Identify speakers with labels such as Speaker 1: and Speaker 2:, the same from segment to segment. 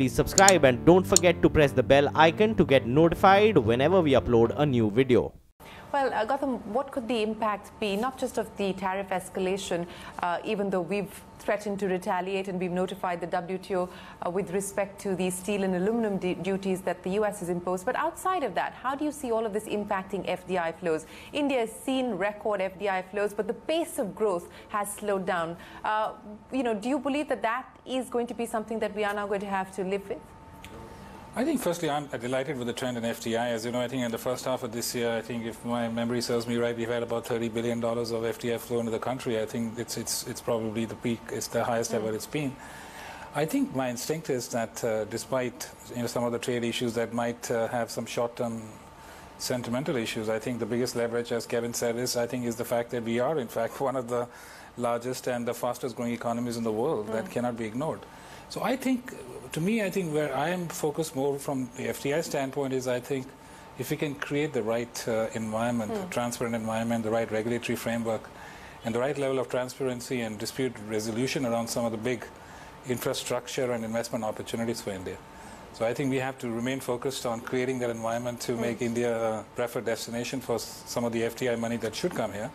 Speaker 1: please subscribe and don't forget to press the bell icon to get notified whenever we upload a new video.
Speaker 2: Well, Gautam, what could the impact be, not just of the tariff escalation, even though we've threatened to retaliate and we've notified the WTO with respect to the steel and aluminum duties that the US has imposed, but outside of that, how do you see all of this impacting FDI flows? India has seen record FDI flows, but the pace of growth has slowed down. Do you believe that that is going to be something that we are now going to have to live with?
Speaker 3: I think firstly I'm delighted with the trend in FDI. As you know, I think in the first half of this year, I think if my memory serves me right, we've had about $30 billion of FDI flow into the country. I think it's probably the peak, it's the highest ever it's been. I think my instinct is that despite some of the trade issues that might have some short-term sentimental issues, I think the biggest leverage, as Kevin said, is the fact that we are in fact one of the largest and the fastest growing economies in the world. That cannot be ignored. So I think, to me, I think where I am focused more from the FDI standpoint is I think if we can create the right environment, a transparent environment, the right regulatory framework, and the right level of transparency and dispute resolution around some of the big infrastructure and investment opportunities for India. So I think we have to remain focused on creating that environment to make India a preferred destination for some of the FDI money that should come here.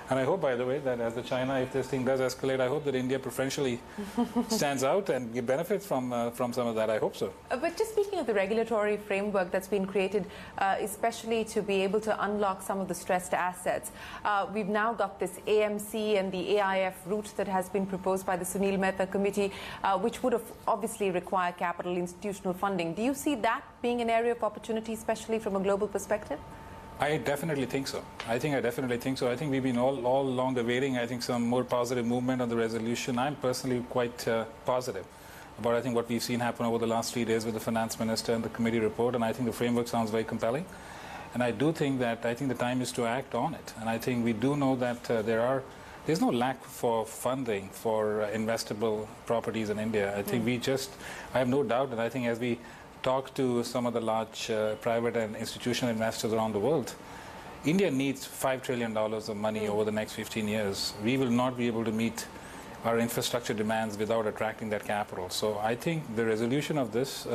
Speaker 3: And I hope, by the way, that as the China, if this thing does escalate, I hope that India preferentially stands out and benefits from some of that. I hope so.
Speaker 2: But just speaking of the regulatory framework that's been created, especially to be able to unlock some of the stressed assets, we've now got this AMC and the AIF route that has been proposed by the Sunil Mehta committee, which would obviously require capital institutional funding. Do you see that being an area of opportunity, especially from a global perspective?
Speaker 3: I definitely think so. I definitely think so. I think we've been all along awaiting, I think, some more positive movement on the resolution. I'm personally quite positive about, I think, what we've seen happen over the last 3 days with the finance minister and the committee report, and I think the framework sounds very compelling. And I do think that, I think the time is to act on it. And I think we do know that there's no lack for funding for investable properties in India. I think I have no doubt, and I think as we talk to some of the large private and institutional investors around the world, India needs $5 trillion of money over the next 15 years. We will not be able to meet our infrastructure demands without attracting that capital. So I think the resolution of this,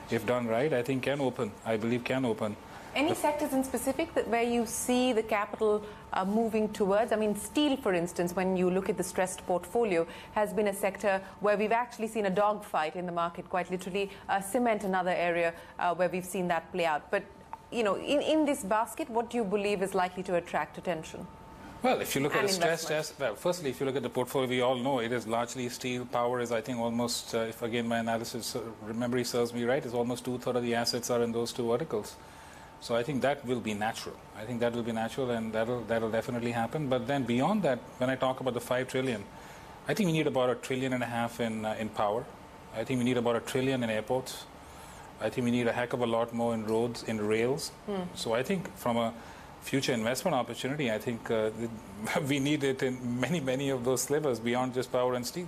Speaker 3: if done right, I think I believe can open.
Speaker 2: Any sectors in specific where you see the capital moving towards? I mean, steel, for instance, when you look at the stressed portfolio, has been a sector where we've actually seen a dogfight in the market, quite literally. Cement, another area where we've seen that play out. But, in this basket, what do you believe is likely to attract attention?
Speaker 3: Well, if you look at the stress test, firstly, if you look at the portfolio, we all know it is largely steel. Power is, I think, almost, if again my analysis, memory serves me right, is almost 2/3 of the assets are in those two verticals. So I think that will be natural. I think that will be natural, and that'll definitely happen. But then beyond that, when I talk about the $5 trillion, I think we need about $1.5 trillion in power. I think we need about $1 trillion in airports. I think we need a heck of a lot more in roads, in rails. So I think from a future investment opportunity, I think we need it in many of those slivers beyond just power and steel.